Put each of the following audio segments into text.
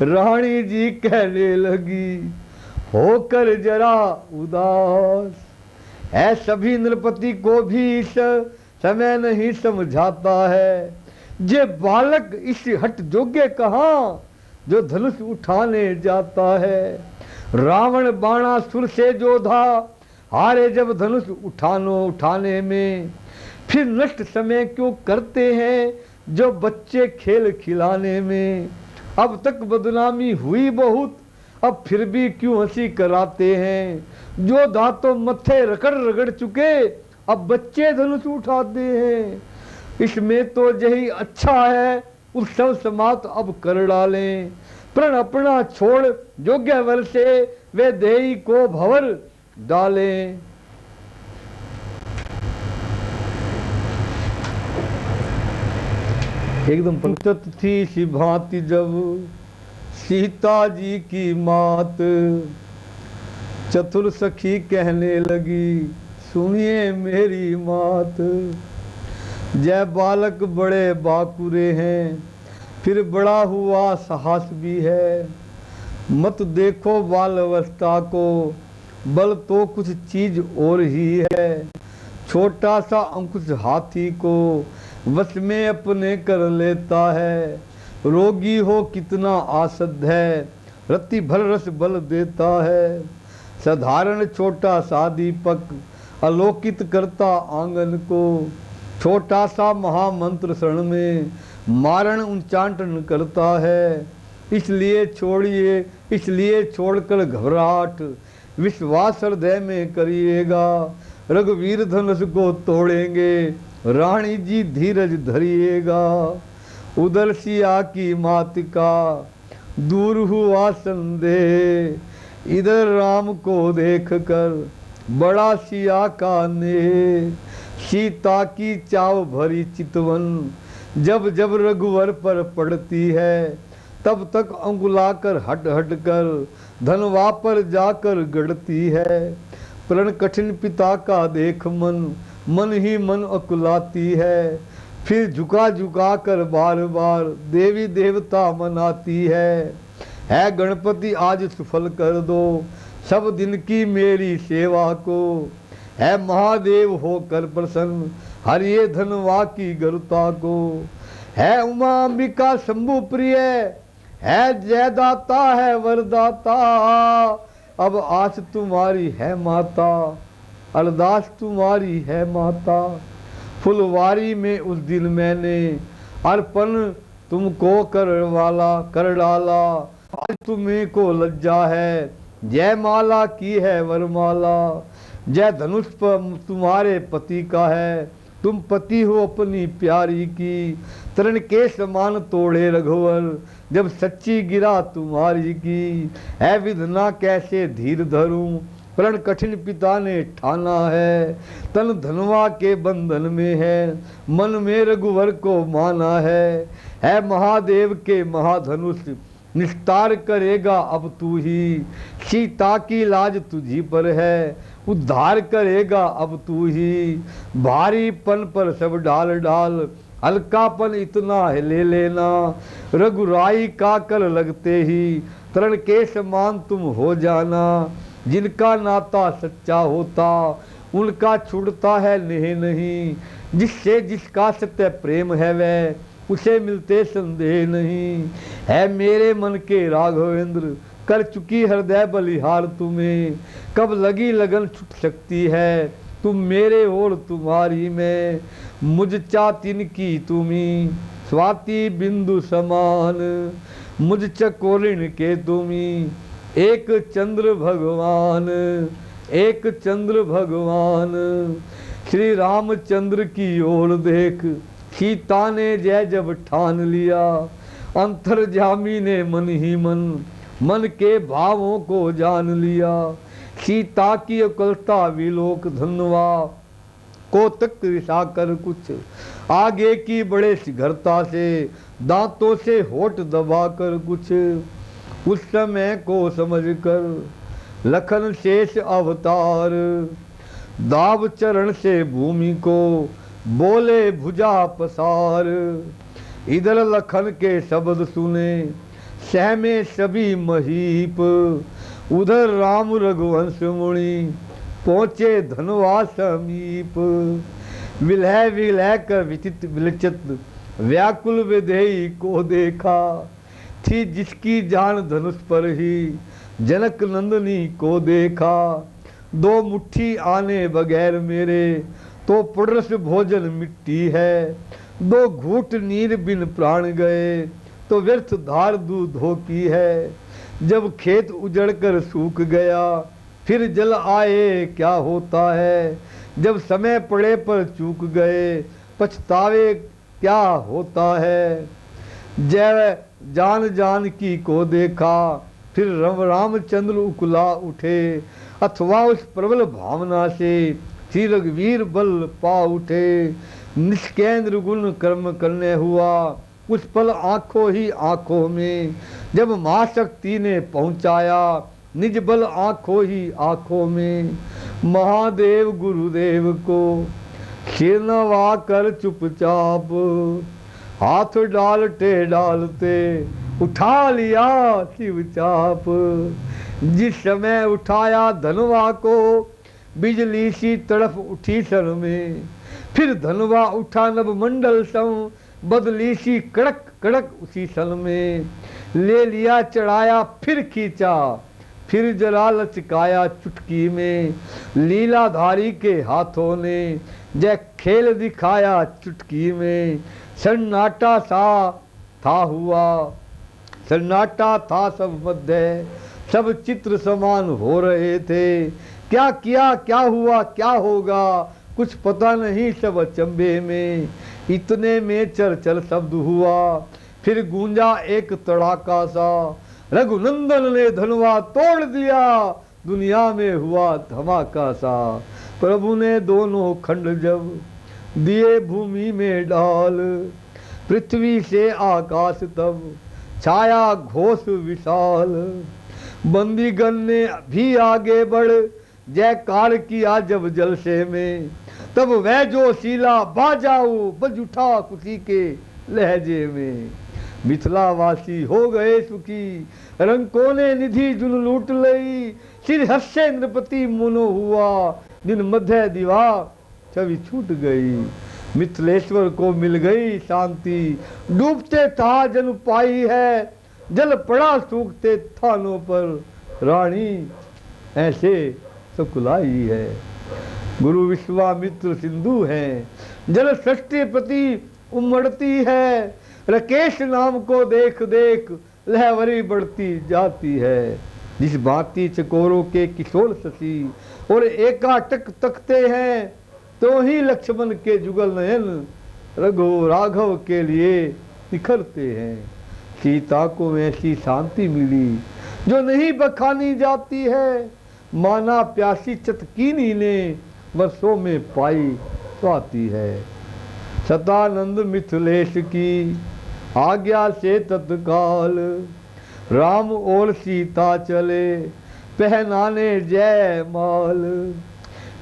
रानी जी कहने लगी होकर जरा उदास, है सभी नृपति को भी इस समय नहीं समझाता है। जे बालक इस हट जोगे कहाँ जो धनुष उठाने जाता है। रावण बाणासुर से जोधा हारे जब धनुष उठाने में, फिर नष्ट समय क्यों करते हैं जो बच्चे खेल खिलाने में। अब तक बदनामी हुई बहुत, अब फिर भी क्यों हंसी कराते हैं। जोधा तो मत्थे रगड़ रगड़ चुके, अब बच्चे धनुष उठाते हैं। इसमें तो यही अच्छा है उत्सव समाप्त अब कर डालें। प्रण अपना छोड़ योग्य वर से वे देई को भंवर डालें। एकदम पंचत थी सी भांति जब सीता जी की मात, चतुर सखी कहने लगी सुनिए मेरी बात। जय बालक बड़े बाकुरे हैं, फिर बड़ा हुआ साहस भी है। मत देखो बाल अवस्था को, बल तो कुछ चीज और ही है। छोटा सा अंकुश हाथी को वश में अपने कर लेता है। रोगी हो कितना आसद है, रत्ती भर रस बल देता है। साधारण छोटा सा दीपक आलोकित करता आंगन को। छोटा सा महामंत्र शरण में मारण उच्चाटन करता है। इसलिए छोड़कर घबराहट विश्वास हृदय में करिएगा। रघुवीर धनुष को तोड़ेंगे, रानी जी धीरज धरिएगा। उधर सिया की मात का दूर हुआ संदेह, इधर राम को देख कर बड़ा सिया का नेह। सीता की चाव भरी चितवन जब जब रघुवर पर पड़ती है, तब तक अंगुलाकर हट हट कर धनवा पर जाकर गड़ती है। प्रण कठिन पिता का देख मन ही मन अकुलाती है। फिर झुका झुका कर बार बार देवी देवता मनाती है गणपति आज सफल कर दो सब दिन की मेरी सेवा को। है महादेव होकर प्रसन्न हरिये धनवा की गरुता को। है उमा अंबिका शंभु प्रिय, है जयदाता है वरदाता। अब आस तुम्हारी है माता, अरदास तुम्हारी है माता। फुलवारी में उस दिन मैंने अर्पण तुमको कर डाला। आज तुम्हें को लज्जा है, जय माला की है वरमाला। जय धनुष पर तुम्हारे पति का है, तुम पति हो अपनी प्यारी की। तरण के समान तोड़े रघुवर जब सच्ची गिरा तुम्हारी की। है विधना कैसे धीर धरूं, प्रण कठिन पिता ने ठाना है। तन धनवा के बंधन में है, मन में रघुवर को माना है महादेव के महाधनुष निस्तार करेगा अब तू ही। सीता की लाज तुझी पर है, उद्धार करेगा अब तू ही। भारीपन पर सब डाल डाल, हल्कापन इतना है ले लेना। रघुराई का कर लगते ही तरण के समान तुम हो जाना। जिनका नाता सच्चा होता उनका छूटता है नेह नहीं। जिससे जिसका सत्य प्रेम है वह उसे मिलते संदेह नहीं। है मेरे मन के राघवेंद्र कर चुकी हृदय बलिहार तुम्हें। कब लगी लगन छुट सकती है, तुम मेरे और तुम्हारी में। मुझ चातिन की तुम्ही स्वाति बिंदु समान, मुझ चकोरिन के तुम्ही एक चंद्र भगवान। एक चंद्र भगवान श्री रामचंद्र की ओर देख सीता ने जय जब ठान लिया। अंतर्जामी ने मन ही मन के भावों को जान लिया। सीता की अकलता विलोक धनवा को तक रिसा कर कुछ आगे की बड़े शीघ्रता से दांतों से होठ दबा कर कुछ। उस समय को समझकर लखन शेष अवतार दाव चरण से भूमि को बोले भुजा पसार। इधर लखन के शब्द सुने सहमे सभी महीप। उधर राम रघुवंश मुनि पहुंचे धनवा समीप। विलह विलह कर विचित विलचित व्याकुल विदेही को देखा। थी जिसकी जान धनुष पर ही जनक नंदनी को देखा। दो मुट्ठी आने बगैर मेरे तो पुरस भोजन मिट्टी है। दो घूट नीर बिन प्राण गए तो व्यर्थ धार दूधों की है। जब खेत उजड़ कर सूख गया फिर जल आए क्या होता है। जब समय पड़े पर चूक गए पछतावे क्या होता है। जय जान जानकी को देखा फिर रामचंद्र उकुला उठे। अथवा उस प्रबल भावना से श्री रघुवीर बल पा उठे। निष्केंद्र गुण कर्म करने हुआ उस पल आंखों ही आंखों में। जब मां शक्ति ने पहुंचाया निज बल आंखों ही आंखों में। महादेव गुरुदेव को सिर नवा कर चुपचाप हाथ डालते डालते उठा लिया शिव चाप। जिस समय उठाया धनवा को बिजली सी तड़फ उठी सर में। फिर धनवा उठा नभ मंडल सम बदली सी कड़क कड़क उसी सन में। ले लिया चढ़ाया फिर खींचा फिर जरा लचकाया चुटकी में। लीलाधारी के हाथों ने जय खेल दिखाया चुटकी में। सन्नाटा सा था हुआ सन्नाटा था सब मध्य। सब चित्र समान हो रहे थे। क्या किया क्या हुआ क्या होगा कुछ पता नहीं सब अचंभे में। इतने में चरचर शब्द हुआ फिर गूंजा एक तड़ाका सा। रघुनंदन ने धनवा तोड़ दिया दुनिया में हुआ धमाका सा। प्रभु ने दोनों खंड जब दिए भूमि में डाल। पृथ्वी से आकाश तब छाया घोष विशाल। बंदीगण ने भी आगे बढ़ जयकार किया जब जलसे में। तब वह जो शीला बाजाऊ बज उठा खुशी के लहजे में। मिथिलावासी हो गए सुखी रंकों ने निधि जुन लूट लई। सिर हर्षे नृपति मुनो हुआ दिन मध्य दिवा छवि छूट गई। मिथिलेश्वर को मिल गई शांति डूबते था जन पाई है। जल पड़ा सूखते थानों पर रानी ऐसे सुकुलाई है। गुरु विश्वामित्र सिंधु है जल सृष्टि प्रति उमड़ती है। राकेश नाम को देख देख लहवरी बढ़ती जाती है। जिस भांति चकोरों के किशोर शशि और एकाटक तकते हैं तो ही लक्ष्मण के जुगल नयन रघु राघव के लिए निखरते हैं। सीता को ऐसी शांति मिली जो नहीं बखानी जाती है। माना प्यासी चतकीनी ने वर्षों में पाई स्वाति है। सतानंद मिथिलेश की आज्ञा से तत्काल राम और सीता चले पहनाने जय माल।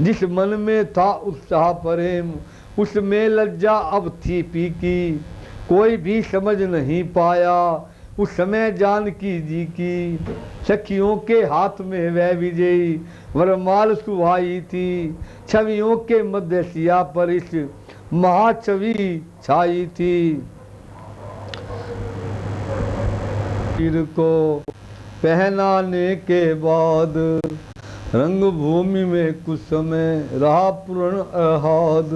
जिस मन में था उत्साह प्रेम उसमें लज्जा अब थी फीकी। कोई भी समझ नहीं पाया उस समय जानकी जी की। सखियों के हाथ में वह विजयी वरमाल सुहाई थी। छवियों के मध्य सिया पर इस महाछवि छाई थी। तीर को पहनाने के बाद रंग भूमि में कुछ समय रहा पूर्ण आह्लाद।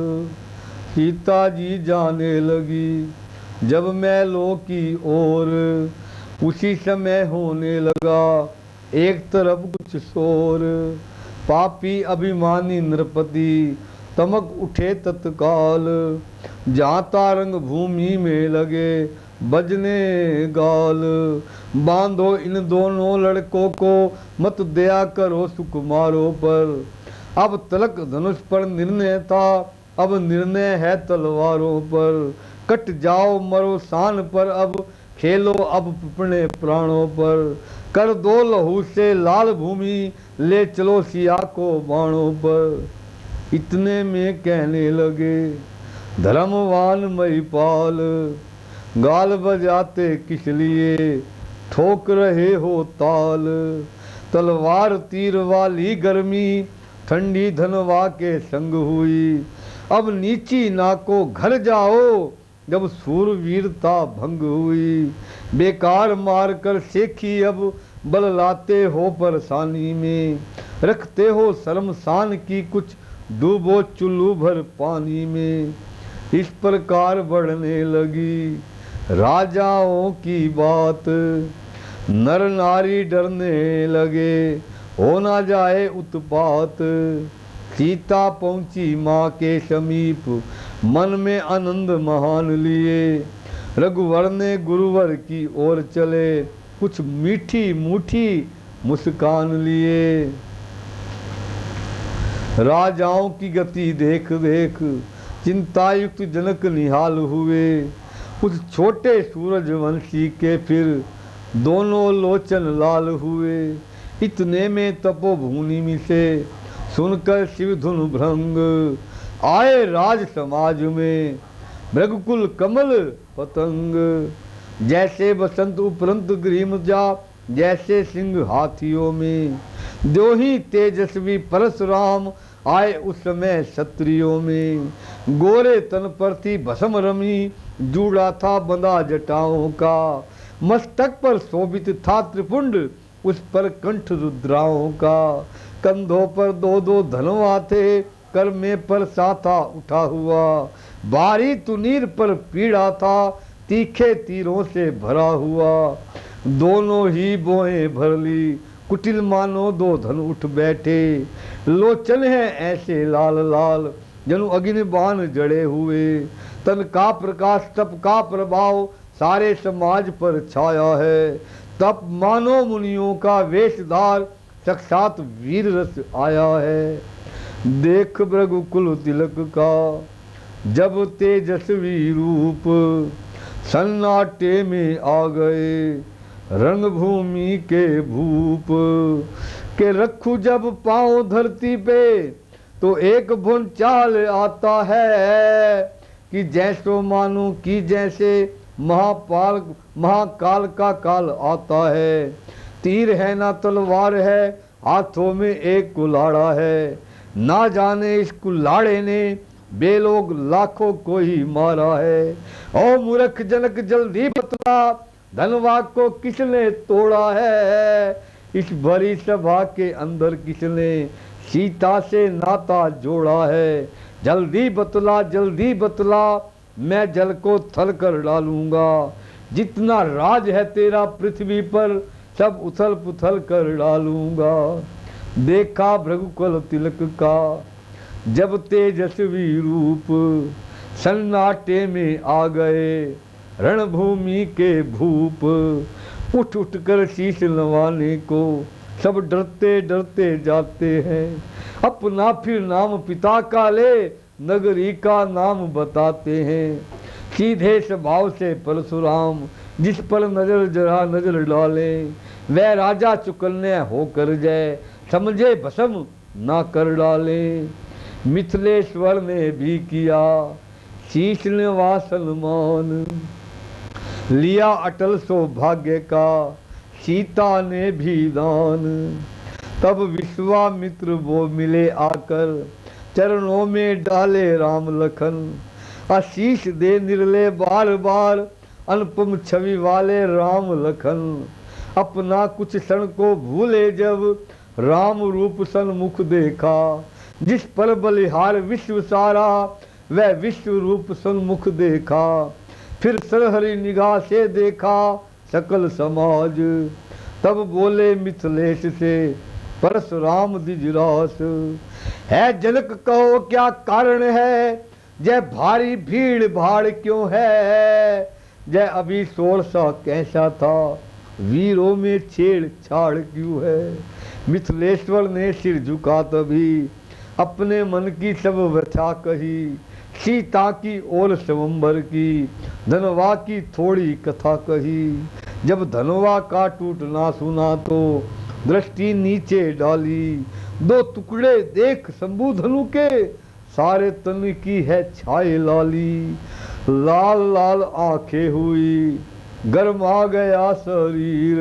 सीता जी जाने लगी जब महलों की ओर। उसी समय होने लगा एक तरफ कुछ शोर। पापी अभिमानी नृपति तमक उठे तत्काल। जाता रंग भूमि में लगे बजने गाल। बांधो इन दोनों लड़कों को मत दया करो सुकुमारों पर। अब तलक धनुष पर निर्णय था अब निर्णय है तलवारों पर। कट जाओ मरो शान पर अब खेलो अब अपने प्राणों पर। कर दो लहू से लाल भूमि ले चलो सिया को बाणों पर। इतने में कहने लगे धर्मवान महिपाल गाल बजाते किस लिए ठोक रहे हो ताल। तलवार तीर वाली गर्मी ठंडी धनवा के संग हुई। अब नीची नाको घर जाओ जब सूरवीरता भंग हुई। बेकार मार कर सेखी अब बल लाते हो परेशानी में। रखते हो शर्मसान की कुछ डूबो चुल्लू भर पानी में। इस प्रकार बढ़ने लगी राजाओं की बात। नर नारी डरने लगे हो ना जाए उत्पात। सीता पहुंची माँ के समीप मन में आनंद महान लिए। रघुवर ने गुरुवर की ओर चले कुछ मीठी मूठी मुस्कान लिए। राजाओं की गति देख देख चिंतायुक्त जनक निहाल हुए। कुछ छोटे सूरजवंशी के फिर दोनों लोचन लाल हुए। इतने में तपोभूमि में से सुनकर शिव धुन भृंग आए राज समाज में। मृगकुल कमल पतंग जैसे बसंत उपरंत ग्रीमजा जैसे सिंह हाथियों में। द्योही तेजस्वी परशुराम आए उस समय क्षत्रियों में। गोरे तन पर थी भस्म रमी जूड़ा था बंधा जटाओं का। मस्तक पर शोभित था त्रिपुंड उस पर कंठ रुद्राओं का। कंधों पर दो दो धनुआ थे कर में पर साथा उठा हुआ। बारी तुनीर पर पीड़ा था तीखे तीरों से भरा हुआ। दोनों ही बोएं भर ली कुटिल मानो दो धन उठ बैठे। लोचन है ऐसे लाल लाल जनु अग्नि बाण जड़े हुए। तन का प्रकाश तप का प्रभाव सारे समाज पर छाया है। तप मानो मुनियों का वेशधार साक्षात वीर रस आया है। देख रघुकुल तिलक का जब तेजस्वी रूप। सन्नाटे में आ गए रणभूमि के भूप। के रखू जब पांव धरती पे तो एक भुन चाल आता है। कि जैसो मानो कि जैसे महाकाल का काल आता है। तीर है ना तलवार है हाथों में एक कुल्हाड़ा है। ना जाने इस कुल्हाड़े ने बेलोग लाखों को ही मारा है। ओ मूर्ख जनक जल्दी बतला धनवा को किसने तोड़ा है। इस भरी सभा के अंदर किसने सीता से नाता जोड़ा है। जल्दी बतला मैं जल को थल कर डालूंगा। जितना राज है तेरा पृथ्वी पर सब उथल पुथल कर डालूंगा। देखा भृगुकुल तिलक का जब तेजस्वी रूप। सन्नाटे में आ गए रणभूमि के भूप। उठ उठ कर शीश नवाने को सब डरते डरते जाते हैं। अपना फिर नाम पिता का ले नगरी का नाम बताते हैं। सीधे स्वभाव से परशुराम जिस पर नजर जरा नजर डाले। वह राजा चुकन्ने होकर जाए समझे भस्म ना कर डाले। मिथिलेश्वर ने भी किया शीश नवा सन्मान। लिया अटल सौभाग्य का सीता ने भी दान। तब विश्वामित्र वो मिले आकर चरणों में डाले राम लखन। आशीष दे निर्ले बार बार अनुपम छवि वाले राम लखन। अपना कुछ क्षण को भूले जब राम रूप सन्मुख देखा। जिस पर बलिहार विश्व सारा वह विश्व रूप सन्मुख देखा। फिर सरहरी निगाह से देखा सकल समाज। तब बोले मिथिलेश से परशुराम द्विजरास। है जनक कहो क्या कारण है जय भारी भीड़ भाड़ क्यों है। जय अभी शोर सा कैसा था वीरों में छेड़छाड़ क्यों है। मिथिलेश्वर ने सिर झुका तभी अपने मन की सब व्यथा कही। सीता की और स्वयंवर की धनवा की थोड़ी कथा कही। जब धनवा का टूटना सुना तो दृष्टि नीचे डाली। दो टुकड़े देख शंभु धनु के सारे तन की है छाए लाली। लाल लाल आंखें हुई गर्मा गया शरीर,